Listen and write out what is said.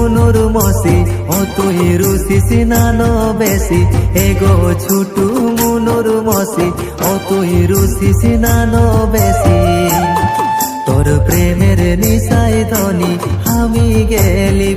মুনুর মসি অতই রুসিস নানো বেশি এগো ছুটু মুনুর মসি অতই রুসিস নানো বেশি তোর প্রেমের নিশায় ধনী আমি গেলি